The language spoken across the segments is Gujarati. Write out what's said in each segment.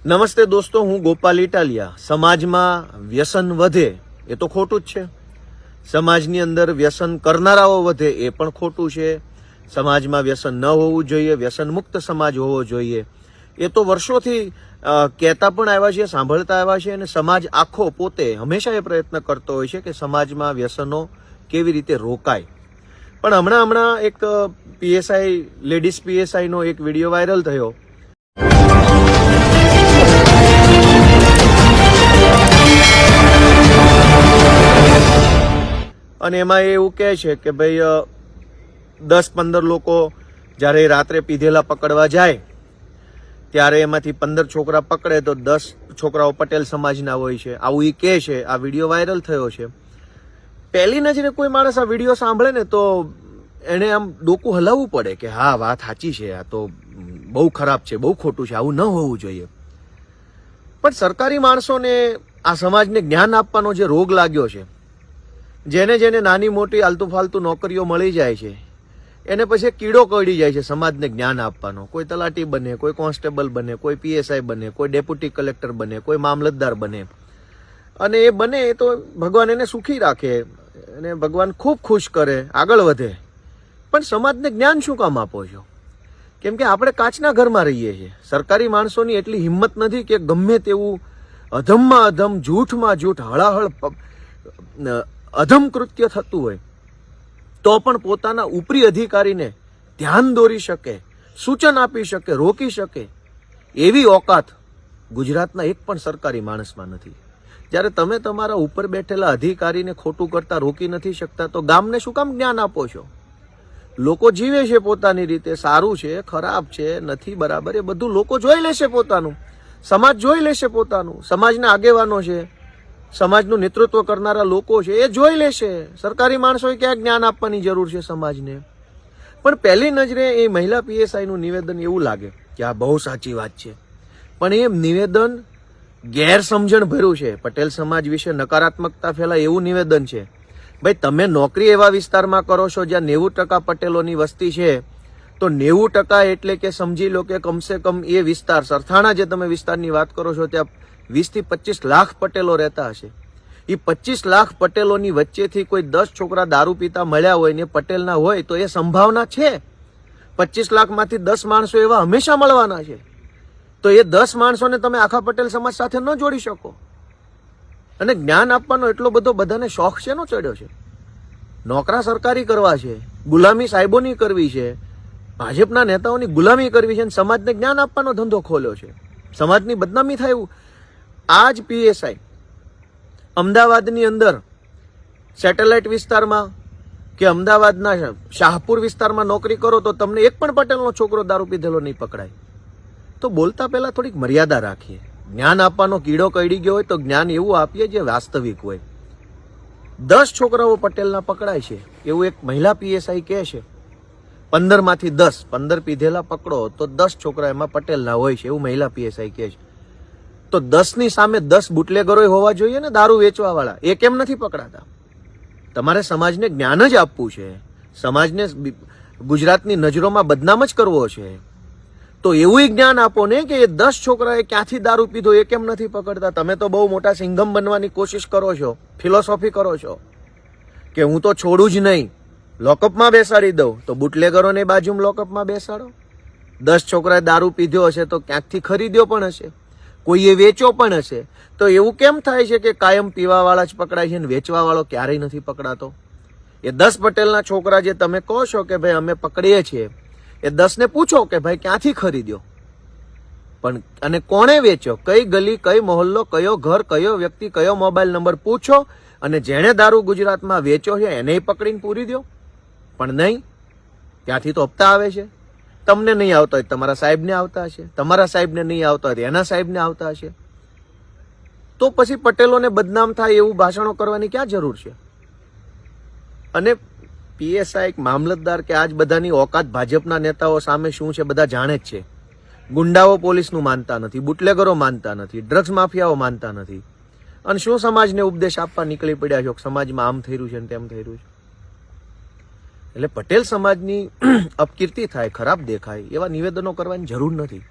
નમસ્તે દોસ્તો, હું ગોપાલ ઇટાલિયા. સમાજમાં વ્યસન વધે એ તો ખોટું જ છે. સમાજની અંદર વ્યસન કરનારાઓ વધે એ પણ ખોટું છે. સમાજમાં વ્યસન ન હોવું જોઈએ, વ્યસન મુક્ત સમાજ હોવો જોઈએ, એ તો વર્ષોથી કહેતા પણ આવ્યા છે, સાંભળતા આવ્યા છે. અને સમાજ આખો પોતે હંમેશા એ પ્રયત્ન કરતો હોય છે કે સમાજમાં વ્યસનો કેવી રીતે રોકાય. પણ હમણાં એક પીએસઆઈ, લેડીઝ પીએસઆઈનો એક વિડીયો વાયરલ થયો. અને એમાં એવું કહે છે કે ભાઈ 10-15 લોકો જ્યારે રાત્રે પીધેલા પકડવા જાય ત્યારે એમાંથી 15 છોકરા પકડે તો 10 છોકરાઓ પટેલ સમાજના હોય છે, આવું એ કહે છે. આ વિડીયો વાયરલ થયો છે. પહેલી નજરે કોઈ માણસ આ વિડીયો સાંભળે ને તો એને આમ ડોકું હલાવવું પડે કે હા, વાત સાચી છે, આ તો બહુ ખરાબ છે, બહુ ખોટું છે, આવું ન હોવું જોઈએ. પણ સરકારી માણસોને આ સમાજને જ્ઞાન આપવાનો જે રોગ લાગ્યો છે, જેને નાની મોટી આલતુ ફાલતુ નોકરીઓ મળી જાય છે, એને પછી કીડો કરડી જાય છે સમાજને જ્ઞાન આપવાનો. કોઈ તલાટી બને, કોઈ કોન્સ્ટેબલ બને, કોઈ પીએસઆઈ બને, કોઈ ડેપ્યુટી કલેક્ટર બને, કોઈ મામલતદાર બને. અને એ બને એ તો ભગવાન એને સુખી રાખે અને ભગવાન ખૂબ ખુશ કરે, આગળ વધે. પણ સમાજને જ્ઞાન શું કામ આપો છો? કેમ કે આપણે કાચના ઘરમાં રહીએ છીએ. સરકારી માણસોની એટલી હિંમત નથી કે ગમે તેવું અધમમાં અધમ, જૂઠમાં જૂઠ, હળાહળ અધમ કૃત્ય થતું હોય તો પણ પોતાના ઉપરી અધિકારીને ધ્યાન દોરી શકે, સૂચન આપી શકે, રોકી શકે, એવી ઓકાત ગુજરાતના એક પણ સરકારી માણસમાં નથી. જ્યારે તમે તમારા ઉપર બેઠેલા અધિકારીને ખોટું કરતા રોકી નથી શકતા તો ગામને શું કામ જ્ઞાન આપો છો? લોકો જીવે છે પોતાની રીતે, સારું છે, ખરાબ છે, નથી બરાબર, એ બધું લોકો જોઈ લેશે પોતાનું, સમાજ જોઈ લેશે પોતાનું, સમાજના આગેવાનો છે, સમાજનું નેતૃત્વ કરનારા લોકો છે, એ જોઈ લેશે. સરકારી માણસોએ ક્યાં જ્ઞાન આપવાની જરૂર છે સમાજને? પણ પહેલી નજરે એ મહિલા પીએસઆઈનું નિવેદન એવું લાગે કે આ બહુ સાચી વાત છે, પણ એ નિવેદન ગેરસમજણ ભર્યું છે. પટેલ સમાજ વિશે નકારાત્મકતા ફેલાય એવું નિવેદન છે. ભાઈ, તમે નોકરી એવા વિસ્તારમાં કરો છો જ્યાં 90% પટેલોની વસ્તી છે, તો 90% એટલે કે સમજી લો કે કમસે કમ એ વિસ્તાર, સરથાણા જે તમે વિસ્તારની વાત કરો છો, ત્યાં 20 થી 25 લાખ પટેલો રહેતા હશે. એ 25 લાખ પટેલોની વચ્ચેથી કોઈ 10 છોકરા દારૂ પીતા મળ્યા હોય ને પટેલના હોય તો એ સંભાવના છે. 25 લાખમાંથી 10 માણસો એવા હંમેશા મળવાના છે. તો એ 10 માણસોને તમે આખા પટેલ સમાજ સાથે ન જોડી શકો. અને જ્ઞાન આપવાનો એટલો બધો બધાને શોખ શેનો ચડ્યો છે? નોકરા સરકારી કરવા છે, ગુલામી સાહેબોની કરવી છે, ભાજપના નેતાઓની ગુલામી કરવી છે, અને સમાજને જ્ઞાન આપવાનો ધંધો ખોલ્યો છે. સમાજની બદનામી થાય એવું. આ જ પીએસઆઈ અમદાવાદની અંદર સેટેલાઇટ વિસ્તારમાં કે અમદાવાદના શાહપુર વિસ્તારમાં નોકરી કરો તો તમને એક પણ પટેલનો છોકરો દારૂ પીધેલો નહીં પકડાય. તો બોલતા પહેલા થોડીક મર્યાદા રાખીએ. જ્ઞાન આપવાનો કીડો કડી ગયો હોય તો જ્ઞાન એવું આપીએ જે વાસ્તવિક હોય. 10 છોકરાઓ પટેલના પકડાય છે એવું એક મહિલા પીએસઆઈ કહે છે. 15 માંથી 10, 15 પીધેલા પકડો તો 10 છોકરા એમાં પટેલના હોય છે એવું મહિલા પીએસઆઈ કહે છે. તો 10 ની સામે 10 બુટલેગરો હોવા જોઈએ ને, દારૂ વેચવા વાળા. એ કેમ નથી પકડાતા? તમારે સમાજને જ્ઞાન જ આપવું છે, સમાજને ગુજરાતની નજરોમાં બદનામ જ કરવો છે. તો એવું જ્ઞાન આપો ને કે એ 10 છોકરાએ ક્યાંથી દારૂ પીધો એ કેમ નથી પકડતા? તમે તો બહુ મોટા સિંઘમ બનવાની કોશિશ કરો છો, ફિલોસોફી કરો છો કે હું તો છોડું જ નહીં, લોકઅપમાં બેસાડી દઉં. તો બુટલેગરોને બાજુમાં લોકઅપમાં બેસાડો. 10 છોકરાએ દારૂ પીધો હશે તો ક્યાંકથી ખરીદ્યો પણ હશે, કોઈએ વેચો પણ હશે. તો એવું કેમ થાય છે કે કાયમ પીવાવાળા જ પકડાય છે ને વેચવાવાળો ક્યારેય નથી પકડાતો? એ 10 પટેલના છોકરા જે તમે કહો છો કે ભાઈ અમે પકડીએ છીએ, એ 10 ને પૂછો કે ભાઈ ક્યાંથી ખરીદ્યો, પણ અને કોણે વેચ્યો, કઈ ગલી, કઈ મોહલ્લો, કયો ઘર, કયો વ્યક્તિ, કયો મોબાઈલ નંબર પૂછો. અને જેણે દારૂ ગુજરાતમાં વેચ્યો છે એને પકડીને પૂરી દો. પણ નહીં, ત્યાંથી તો હપ્તા આવે છે. તમને નહીં આવતા હોય તમારા સાહેબને આવતા હશે, તમારા સાહેબને નહીં આવતા હોય એના સાહેબને આવતા હશે. તો પછી પટેલોને બદનામ થાય એવું ભાષણો કરવાની ક્યાં જરૂર છે? અને પીએસઆઈ, મામલતદાર કે આજ બધાની ઓકાત ભાજપના નેતાઓ સામે શું છે બધા જાણે જ છે. ગુંડાઓ પોલીસનું માનતા નથી, બુટલેગરો માનતા નથી, ડ્રગ્સ માફિયાઓ માનતા નથી. અને શું સમાજને ઉપદેશ આપવા નીકળી પડ્યા છો? સમાજમાં આમ થઈ રહ્યું છે ને તેમ થઈ રહ્યું છે. એટલે પટેલ સમાજની અપકીર્તિ થાય, ખરાબ દેખાય એવા નિવેદનો કરવાની જરૂર નથી.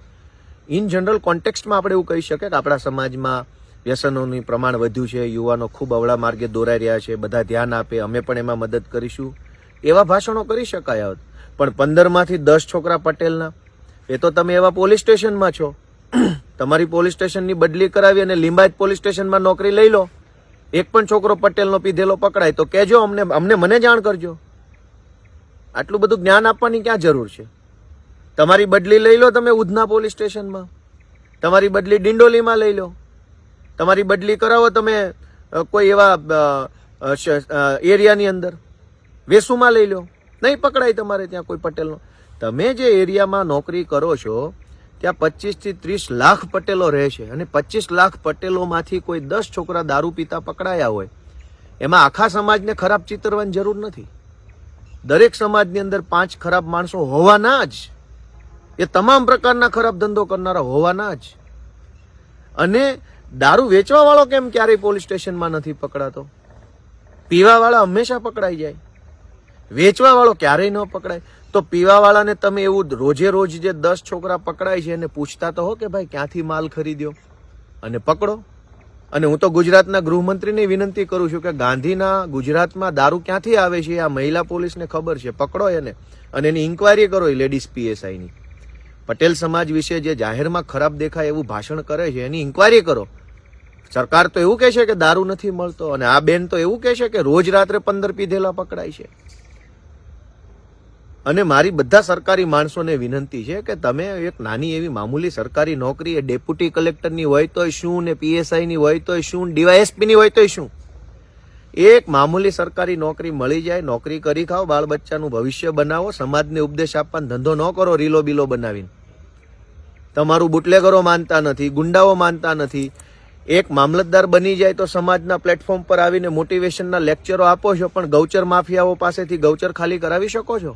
ઇન જનરલ કોન્ટેક્સ્ટમાં આપણે એવું કહી શકીએ કે આપણા સમાજમાં વ્યસનોનું પ્રમાણ વધ્યું છે, યુવાનો ખૂબ અવળા માર્ગે દોરાઈ રહ્યા છે, બધા ધ્યાન આપે, અમે પણ એમાં મદદ કરીશું, એવા ભાષણો કરી શકાય હોત. પણ 15માંથી 10 છોકરા પટેલના, એ તો તમે એવા પોલીસ સ્ટેશનમાં છો, તમારી પોલીસ સ્ટેશનની બદલી કરાવી અને લિંબાયત પોલીસ સ્ટેશનમાં નોકરી લઈ લો, એક પણ છોકરો પટેલનો પીધેલો પકડાય તો કહેજો, મને જાણ કરજો. આટલું બધું જ્ઞાન આપવાની ક્યાં જરૂર છે? તમારી બદલી લઈ લો તમે ઉધના પોલીસ સ્ટેશનમાં, તમારી બદલી ડિંડોલીમાં લઈ લો, તમારી બદલી કરાવો તમે કોઈ એવા એરિયાની અંદર, વેસુમાં લઈ લો, નહીં પકડાય તમારે ત્યાં કોઈ પટેલનો. તમે જે એરિયામાં નોકરી કરો છો ત્યાં 25 થી 30 લાખ પટેલો રહે છે અને 25 લાખ પટેલોમાંથી કોઈ 10 છોકરા દારૂ પીતા પકડાયા હોય, એમાં આખા સમાજને ખરાબ ચિતરવાની જરૂર નથી. દરેક સમાજની અંદર 5 ખરાબ માણસો હોવાના જ, એ તમામ પ્રકારના ખરાબ ધંધો કરનારા હોવાના જ. અને દારૂ વેચવા વાળો કેમ ક્યારેય પોલીસ સ્ટેશનમાં નથી પકડાતો? પીવા વાળા હંમેશા પકડાઈ જાય, વેચવા વાળો ક્યારેય ન પકડાય. તો પીવા વાળાને તમે એવું રોજે રોજ જે 10 છોકરા પકડાય છે એને પૂછતા તો હો કે ભાઈ ક્યાંથી માલ ખરીદ્યો અને પકડો. અને હું તો ગુજરાતના ગૃહમંત્રીને વિનંતી કરું છું કે ગાંધીના ગુજરાતમાં દારૂ ક્યાંથી આવે છે આ મહિલા પોલીસને ખબર છે, પકડો એને અને એની ઇન્કવાયરી કરો એ લેડીઝ PSIની. પટેલ સમાજ વિશે જે જાહેરમાં ખરાબ દેખાય એવું ભાષણ કરે છે એની ઇન્કવાયરી કરો. સરકાર તો એવું કહે છે કે દારૂ નથી મળતો અને આ બેન તો એવું કહે છે કે રોજ રાત્રે 15 પીધેલા પકડાય છે. અને મારી બધા સરકારી માણસોને વિનંતી છે કે તમે એક નાની એવી મામૂલી સરકારી નોકરી એ ડેપ્યુટી કલેક્ટરની હોય તોય શું, ને PSIની હોય તોય શું, DYSPની હોય તોય શું, એક મામૂલી સરકારી નોકરી મળી જાય, નોકરી કરી ખાઓ, બાળ બચ્ચાનું ભવિષ્ય બનાવો, સમાજને ઉપદેશ આપવાનો ધંધો ન કરો રીલો બીલો બનાવીને. તમારું બુટલેગરો માનતા નથી, ગુંડાઓ માનતા નથી. એક મામલતદાર બની જાય તો સમાજના પ્લેટફોર્મ પર આવીને મોટિવેશનના લેક્ચરો આપો છો, પણ ગૌચર માફિયાઓ પાસેથી ગૌચર ખાલી કરાવી શકો છો.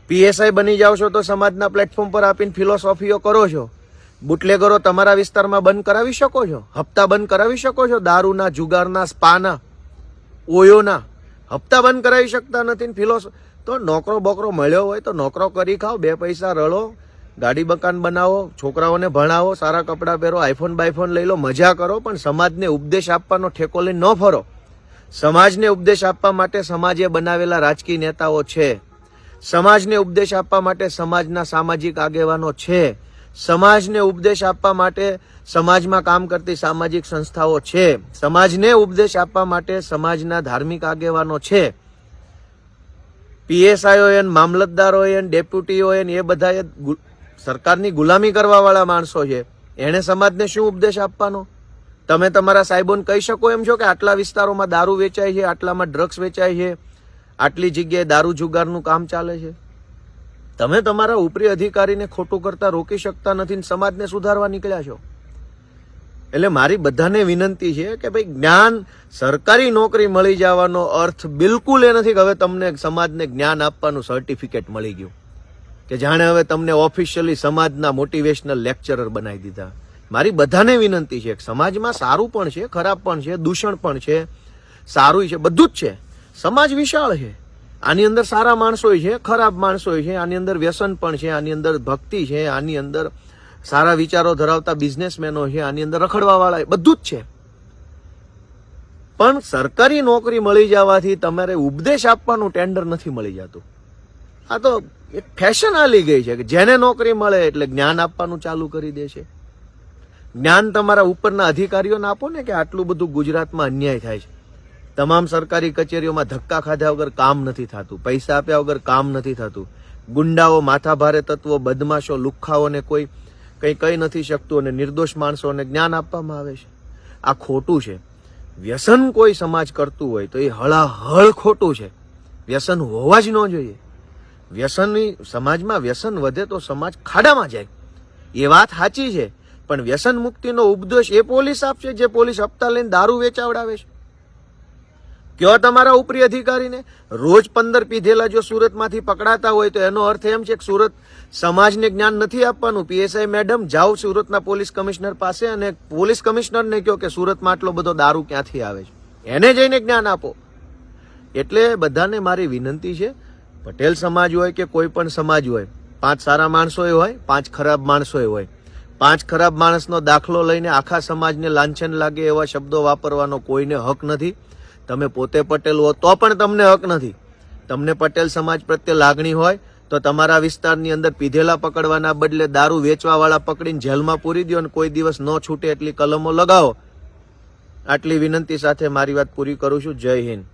PSI બની જાઓ છો તો સમાજના પ્લેટફોર્મ પર આપીને ફિલોસોફીઓ કરો છો. બુટલેગરો તમારા વિસ્તારમાં બંધ કરાવી શકો છો, હપ્તા બંધ કરાવી શકો છો, દારૂના, જુગારના, સ્પાના, ઓયોના હપ્તા બંધ કરાવી શકતા નથી. તો નોકરો બોકરો મળ્યો હોય તો નોકરો કરી ખાઓ, 2 પૈસા રળો, ગાડી મકાન બનાવો, છોકરાઓને ભણાવો, સારા કપડાં પહેરો, આઈફોન બાઈફોન લઈ લો, મજા કરો, પણ સમાજને ઉપદેશ આપવાનો ઠેકો લઈને ન ફરો. સમાજને ઉપદેશ આપવા માટે સમાજે બનાવેલા રાજકીય નેતાઓ છે, સમાજને ઉપદેશ આપવા માટે સમાજના સામાજિક આગેવાનો છે, સમાજને ઉપદેશ આપવા માટે સમાજમાં કામ કરતી સામાજિક સંસ્થાઓ છે, સમાજને ઉપદેશ આપવા માટે સમાજના ધાર્મિક આગેવાનો છે. PSI હોય, મામલતદાર હોય, ડેપ્યુટી હોય, એ બધા સરકારની ગુલામી કરવા વાળા માણસો છે. એને સમાજને શું ઉપદેશ આપવાનો? તમે તમારા સાહેબોને કહી શકો એમ છો કે આટલા વિસ્તારોમાં દારૂ વેચાય છે, આટલામાં ડ્રગ્સ વેચાય છે, આટલી જગ્યાએ દારૂ જુગારનું કામ ચાલે છે. તમે તમારા ઉપરી અધિકારીને ખોટું કરતા રોકી શકતા નથી, સમાજને સુધારવા નીકળ્યા છો. એટલે મારી બધાને વિનંતી છે કે ભાઈ જ્ઞાન, સરકારી નોકરી મળી જવાનો અર્થ બિલકુલ એ નથી કે હવે તમને સમાજને જ્ઞાન આપવાનું સર્ટિફિકેટ મળી ગયું, કે જાણે હવે તમને ઓફિશિયલી સમાજના મોટિવેશનલ લેક્ચરર બનાવી દીધા. મારી બધાને વિનંતી છે કે સમાજમાં સારું પણ છે, ખરાબ પણ છે, દૂષણ પણ છે, સારું છે, બધું જ છે. સમાજ વિશાળ છે, આની અંદર સારા માણસો છે, ખરાબ માણસો છે, આની અંદર વ્યસન પણ છે, આની અંદર ભક્તિ છે, આની અંદર સારા વિચારો ધરાવતા બિઝનેસમેનો છે, આની અંદર રખડવા વાળા, બધું જ છે. પણ સરકારી નોકરી મળી જવાથી તમારે ઉપદેશ આપવાનું ટેન્ડર નથી મળી જતું. આ તો એક ફેશન આલી ગઈ છે કે જેને નોકરી મળે એટલે જ્ઞાન આપવાનું ચાલુ કરી દે છે. જ્ઞાન તમારા ઉપરના અધિકારીઓને આપો ને કે આટલું બધું ગુજરાતમાં અન્યાય થાય છે. તમામ સરકારી કચેરીઓમાં ધક્કા ખાધા વગર કામ નથી થતું, પૈસા આપ્યા વગર કામ નથી થતું. ગુંડાઓ, માથાભારે તત્વો, બદમાશો, લુખ્ખાઓને કોઈ કંઈ કહી નથી શકતું અને નિર્દોષ માણસોને જ્ઞાન આપવામાં આવે છે. આ ખોટું છે. વ્યસન કોઈ સમાજ કરતું હોય તો એ હળાહળ ખોટું છે. વ્યસન હોવા જ ન જોઈએ. વ્યસનની સમાજમાં વ્યસન વધે તો સમાજ ખાડામાં જાય, એ વાત સાચી છે. પણ વ્યસન મુક્તિનો ઉપદેશ એ પોલીસ આપશે જે પોલીસ હપ્તા લઈને દારૂ વેચાવડાવે છે? કયો તમારા ઉપરી અધિકારીને રોજ 15 પીધેલા જો સુરતમાંથી પકડાતા હોય તો એનો અર્થ એમ છે કે સુરત સમાજને જ્ઞાન નથી આપવાનું. PSI મેડમ જાઓ સુરતના પોલીસ કમિશનર પાસે અને પોલીસ કમિશનરને કહો કે સુરતમાં આટલો બધો દારૂ ક્યાંથી આવે છે, એને જઈને જ્ઞાન આપો. એટલે બધાને મારી વિનંતી છે, પટેલ સમાજ હોય કે કોઈ પણ સમાજ હોય, 5 સારા માણસો હોય, 5 ખરાબ માણસો હોય, પાંચ ખરાબ માણસનો દાખલો લઈને આખા સમાજને લાંછન લાગે એવા શબ્દો વાપરવાનો કોઈને હક નથી. તમે પોતે પટેલ હો તો પણ તમને હક નથી. તમને પટેલ સમાજ પ્રત્યે લાગણી હોય તો તમારા વિસ્તારની અંદર પીધેલા પકડવાના બદલે દારૂ વેચવાવાળા પકડીને જેલમાં પૂરી દો અને કોઈ દિવસ ન છૂટે એટલી કલમો લગાવો. આટલી વિનંતી સાથે મારી વાત પૂરી કરું છું. જય હિન્દ.